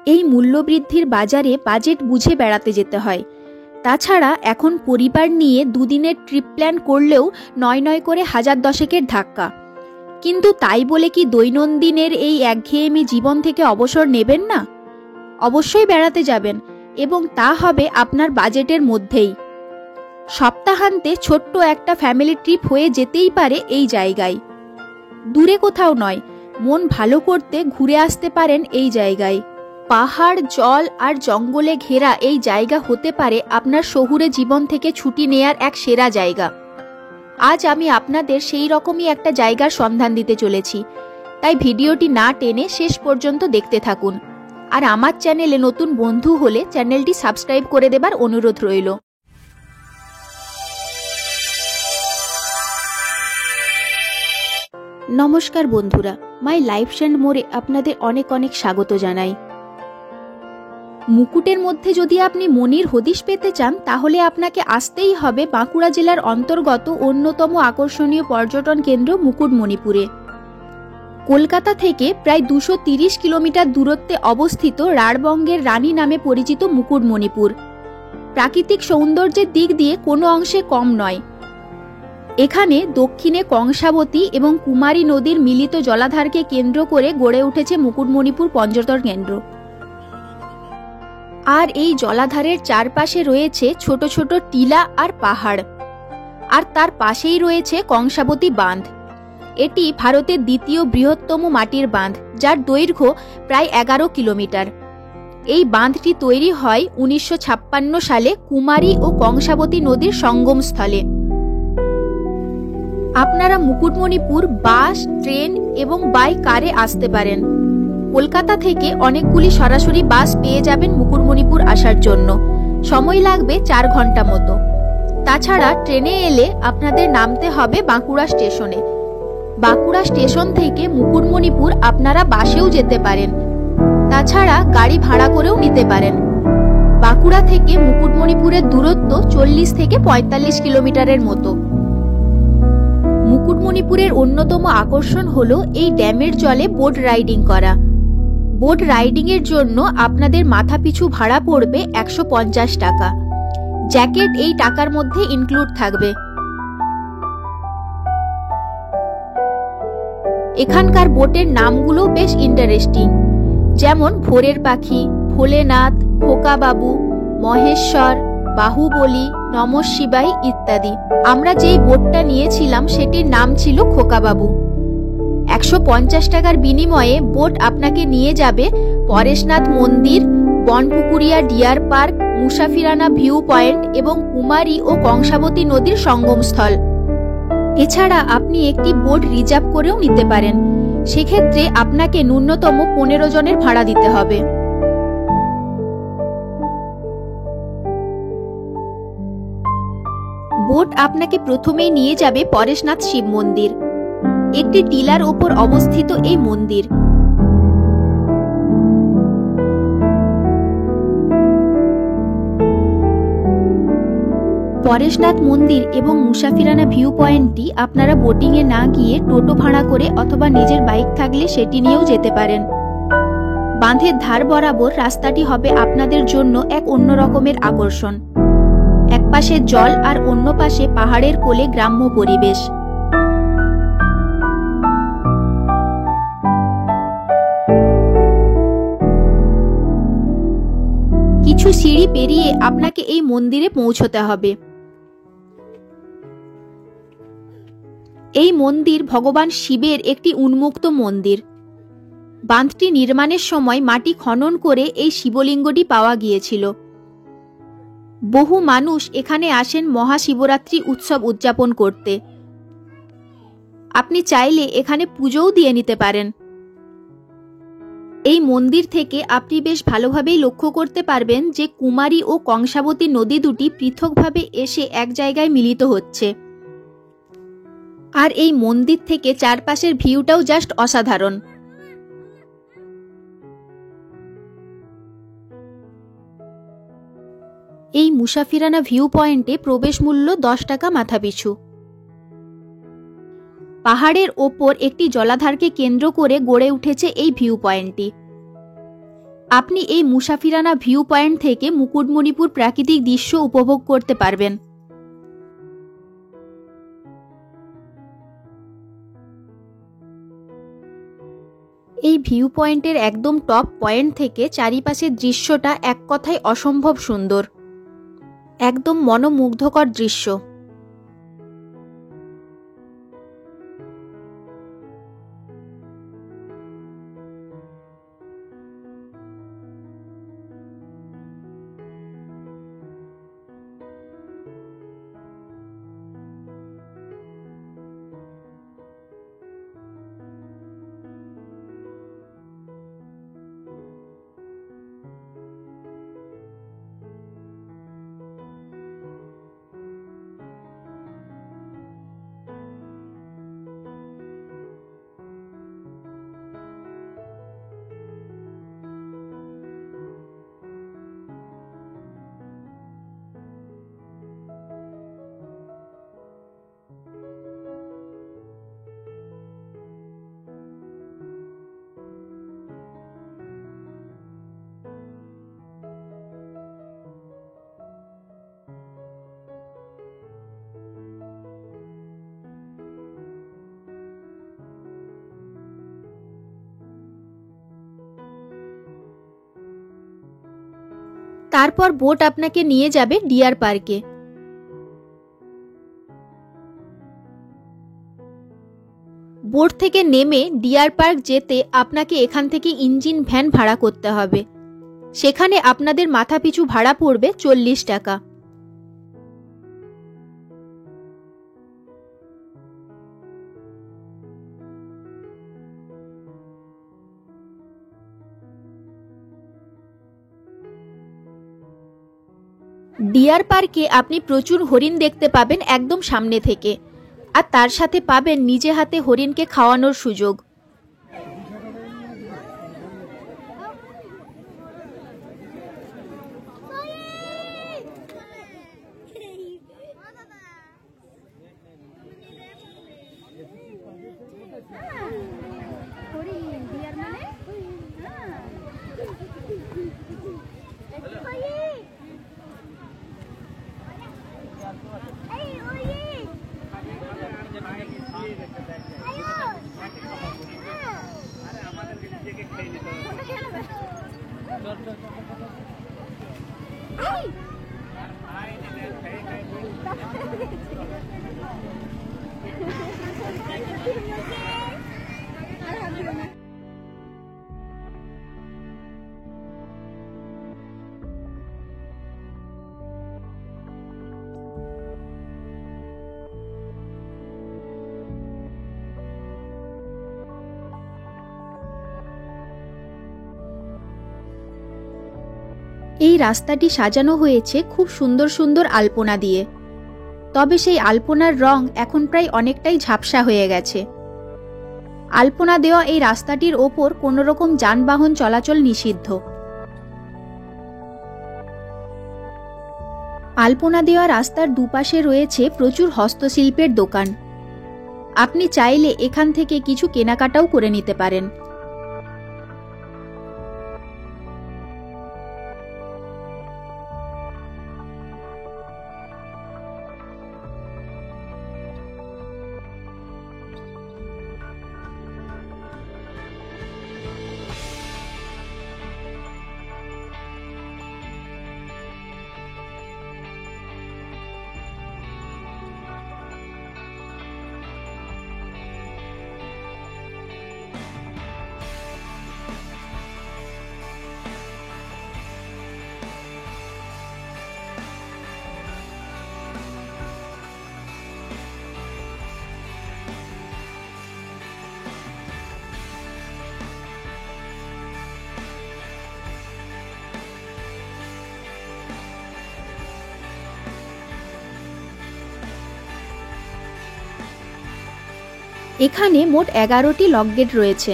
এই মূল্যবৃদ্ধির বাজারে বাজেট বুঝে বেড়াতে যেতে হয়। তাছাড়া এখন পরিবার নিয়ে দুদিনের ট্রিপ প্ল্যান করলেও নয় করে 1000-10 ধাক্কা। কিন্তু তাই বলে কি দৈনন্দিনের এই একঘেয়েমি জীবন থেকে অবসর নেবেন না? অবশ্যই বেড়াতে যাবেন, এবং তা হবে আপনার বাজেটের মধ্যেই। সপ্তাহান্তে ছোট্ট একটা ফ্যামিলি ট্রিপ হয়ে যেতেই পারে এই জায়গায়। দূরে কোথাও নয়, মন ভালো করতে ঘুরে আসতে পারেন এই জায়গায়। পাহাড়, জল আর জঙ্গলে ঘেরা এই জায়গা হতে পারে আপনার শহুরে জীবন থেকে ছুটি নেয়ার এক সেরা জায়গা। আজ আমি আপনাদের সেই রকমই একটা জায়গার সন্ধান দিতে চলেছি, তাই ভিডিওটি না টেনে শেষ পর্যন্ত দেখতে থাকুন। আর আমার চ্যানেলে নতুন বন্ধু হলে চ্যানেলটি সাবস্ক্রাইব করে দেবার অনুরোধ রইল। নমস্কার বন্ধুরা, মাই লাইফ অ্যান্ড মোরে আপনাদের অনেক অনেক স্বাগত জানাই। মুকুটের মধ্যে যদি আপনি মনির হদিশ পেতে চান, তাহলে আপনাকে আসতেই হবে বাঁকুড়া জেলার অন্তর্গত অন্যতম আকর্ষণীয় পর্যটন কেন্দ্র মুকুটমণিপুরে। কলকাতা থেকে প্রায় 230 কিলোমিটার দূরত্বে অবস্থিত রাঢ়বঙ্গের রানী নামে পরিচিত মুকুটমণিপুর প্রাকৃতিক সৌন্দর্যের দিক দিয়ে কোনো অংশে কম নয়। এখানে দক্ষিণে কংসাবতী এবং কুমারী নদীর মিলিত জলাধারকে কেন্দ্র করে গড়ে উঠেছে মুকুটমণিপুর পর্যটন কেন্দ্র। আর এই জলাধারের চারপাশে রয়েছে ছোট ছোট টিলা আর পাহাড়, আর তার পাশেই রয়েছে কংসাবতী বাঁধ। এটি ভারতের দ্বিতীয় বৃহত্তম মাটির বাঁধ, যার দৈর্ঘ্য প্রায় 11 কিলোমিটার। এই বাঁধটি তৈরি হয় 1956 সালে কুমারী ও কংসাবতী নদীর সঙ্গমস্থলে। আপনারা মুকুটমণিপুর বাস, ট্রেন এবং বাই কারে আসতে পারেন। কলকাতা থেকে অনেকগুলি সরাসরি বাস পেয়ে যাবেন মুকুটমণিপুর আসার জন্য। সময় লাগবে 4 ঘন্টা মতো। তাছাড়া ট্রেনে এলে আপনাদের নামতে হবে বাঁকুড়া স্টেশনে। বাঁকুড়া স্টেশন থেকে মুকুটমণিপুর আপনারা বাসেও যেতে পারেন, তাছাড়া গাড়ি ভাড়া করেও নিতে পারেন। বাঁকুড়া থেকে মুকুটমণিপুরের দূরত্ব 40 থেকে 45 কিলোমিটারের মতো। মুকুটমণিপুরের অন্যতম আকর্ষণ হলো এই ড্যামের জলে বোট রাইডিং করা। বোট রাইডিং এর জন্য আপনাদের মাথাপিছু ভাড়া পড়বে 150 টাকা। জ্যাকেট এই টাকার মধ্যে ইনক্লুড থাকবে। এখানকার বোটের নামগুলো বেশ ইন্টারেস্টিং, যেমন ভোরের পাখি, ভোলেনাথ, খোকাবাবু, মহেশ্বর, বাহুবলী, নমঃ শিবাই ইত্যাদি। আমরা যেই বোটটা নিয়েছিলাম সেটির নাম ছিল খোকাবাবু। 150 টাকার বিনিময়ে বোট আপনাকে নিয়ে যাবে পরেশনাথ মন্দির, Banpukuria deer park, Musafirana view point এবং কুমারী ও কংসাবতী নদীর সঙ্গমস্থল। এছাড়া আপনি একটি বোট রিজার্ভ করেও নিতে পারেন। সেক্ষেত্রে আপনাকে ন্যূনতম 15 জনের ভাড়া দিতে হবে। বোট আপনাকে প্রথমেই নিয়ে যাবে পরেশনাথ শিব মন্দির। একটি টিলার ওপর অবস্থিত এই মন্দির। পরেশনাথ মন্দির এবং মুসাফিরানা ভিউ পয়েন্টটি আপনারা বোটিংয়ে না গিয়ে টোটো ভাড়া করে অথবা নিজের বাইক থাকলে সেটি নিয়েও যেতে পারেন। বাঁধের ধার বরাবর রাস্তাটি হবে আপনাদের জন্য এক অন্য রকমের আকর্ষণ। এক পাশে জল আর অন্য পাশে পাহাড়ের কোলে গ্রাম্য পরিবেশ। কিছু সিঁড়ি পেরিয়ে আপনাকে এই মন্দিরে পৌঁছতে হবে। এই মন্দির ভগবান শিবের একটি উন্মুক্ত মন্দির। বাঁধটি নির্মাণের সময় মাটি খনন করে এই শিবলিঙ্গটি পাওয়া গিয়েছিল। বহু মানুষ এখানে আসেন মহাশিবরাত্রি উৎসব উদযাপন করতে। আপনি চাইলে এখানে পুজোও দিয়ে নিতে পারেন। এই মন্দির থেকে আপনি বেশ ভালোভাবেই লক্ষ্য করতে পারবেন যে কুমারী ও কংসাবতী নদী দুটি পৃথকভাবে এসে এক জায়গায় মিলিত হচ্ছে। আর এই মন্দির থেকে চারপাশের ভিউটাও জাস্ট অসাধারণ। এই মুসাফিরানা ভিউ পয়েন্টে প্রবেশ মূল্য 10 টাকা মাথাপিছু। পাহাড়ের ওপর একটি জলাধারকে কেন্দ্র করে গড়ে উঠেছে এই ভিউ পয়েন্টটি। আপনি এই মুসাফিরানা ভিউ পয়েন্ট থেকে মুকুটমণিপুর প্রাকৃতিক দৃশ্য উপভোগ করতে পারবেন। এই ভিউ পয়েন্টের একদম টপ পয়েন্ট থেকে চারিপাশের দৃশ্যটা এক কথায় অসম্ভব সুন্দর, একদম মনোমুগ্ধকর দৃশ্য। তারপর বোট আপনাকে নিয়ে যাবে ডিয়ার পার্কে। বোট থেকে নেমে ডিয়ার পার্ক যেতে আপনাকে এখান থেকে ইঞ্জিন ভ্যান ভাড়া করতে হবে। সেখানে আপনাদের মাথাপিছু ভাড়া পড়বে 40 টাকা। ডিয়ার পার্কে আপনি প্রচুর হরিণ দেখতে পাবেন একদম সামনে থেকে, আর তার সাথে পাবেন নিজে হাতে হরিণকে খাওয়ানোর সুযোগ। এই রাস্তাটি সাজানো হয়েছে খুব সুন্দর সুন্দর আলপনা দিয়ে, তবে সেই আলপনার রং এখন প্রায় অনেকটাই ঝাপসা হয়ে গেছে। আলপনা দেওয়া এই রাস্তাটির ওপর কোনো রকম যানবাহন চলাচল নিষিদ্ধ। আলপনা দেওয়া রাস্তার দুপাশে রয়েছে প্রচুর হস্তশিল্পের দোকান। আপনি চাইলে এখান থেকে কিছু কেনাকাটাও করে নিতে পারেন। এখানে মোট 11টি লক গেট রয়েছে।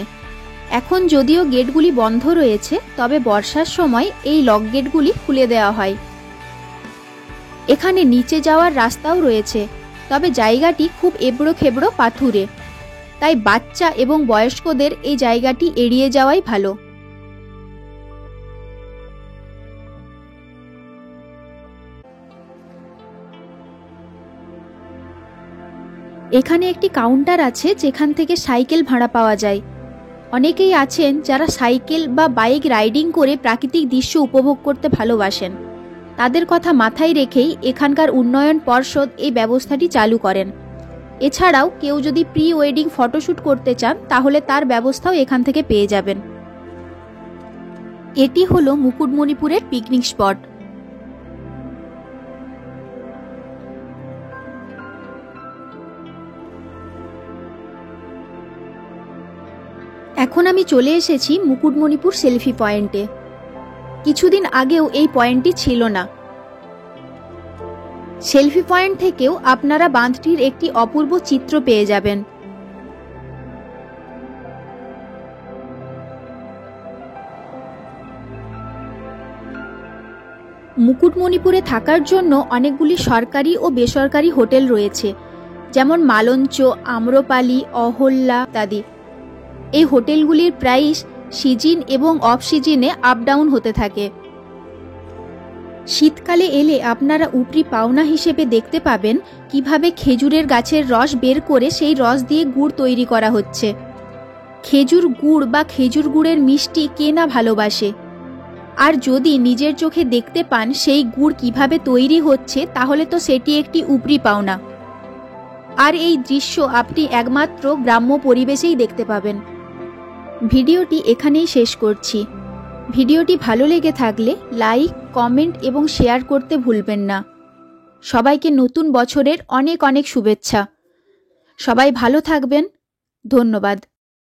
এখন যদিও গেটগুলি বন্ধ রয়েছে, তবে বর্ষার সময় এই লক গেটগুলি খুলে দেওয়া হয়। এখানে নিচে যাওয়ার রাস্তাও রয়েছে, তবে জায়গাটি খুব এবড়ো খেবড়ো পাথুরে, তাই বাচ্চা এবং বয়স্কদের এই জায়গাটি এড়িয়ে যাওয়াই ভালো। এখানে একটি কাউন্টার আছে যেখান থেকে সাইকেল ভাড়া পাওয়া যায়। অনেকেই আছেন যারা সাইকেল বা বাইক রাইডিং করে প্রাকৃতিক দৃশ্য উপভোগ করতে ভালোবাসেন। তাদের কথা মাথায় রেখেই এখানকার উন্নয়ন পর্ষদ এই ব্যবস্থাটি চালু করেন। এছাড়াও কেউ যদি প্রি ওয়েডিং ফটোশ্যুট করতে চান তাহলে তার ব্যবস্থাও এখান থেকে পেয়ে যাবেন। এটি হলো মুকুটমণিপুরের পিকনিক স্পট। এখন আমি চলে এসেছি মুকুটমণিপুর সেলফি পয়েন্টে। কিছুদিন আগেও এই পয়েন্টটি ছিল না। সেলফি পয়েন্ট থেকেও আপনারা বাঁধটির একটি অপূর্ব চিত্র পেয়ে যাবেন। মুকুটমণিপুরে থাকার জন্য অনেকগুলি সরকারি ও বেসরকারি হোটেল রয়েছে, যেমন মালঞ্চ, আম্রপালি, অহল্যা ইত্যাদি। এই হোটেলগুলির প্রাইস সিজন এবং অফ সিজনে আপ ডাউন হতে থাকে। শীতকালে এলে আপনারা উপরি পাওনা হিসেবে দেখতে পাবেন কিভাবে খেজুরের গাছের রস বের করে সেই রস দিয়ে গুড় তৈরি করা হচ্ছে। খেজুর গুড় বা খেজুর গুড়ের মিষ্টি কে না ভালোবাসে। আর যদি নিজের চোখে দেখতে পান সেই গুড় কিভাবে তৈরি হচ্ছে তাহলে তো সেটি একটি উপরি পাওনা। আর এই দৃশ্য আপনি একমাত্র গ্রাম্য পরিবেশেই দেখতে পাবেন। ভিডিওটি এখানেই শেষ করছি। ভিডিওটি ভালো লেগে থাকলে লাইক, কমেন্ট এবং শেয়ার করতে ভুলবেন না। সবাইকে নতুন বছরের অনেক অনেক শুভেচ্ছা। সবাই ভালো থাকবেন। ধন্যবাদ।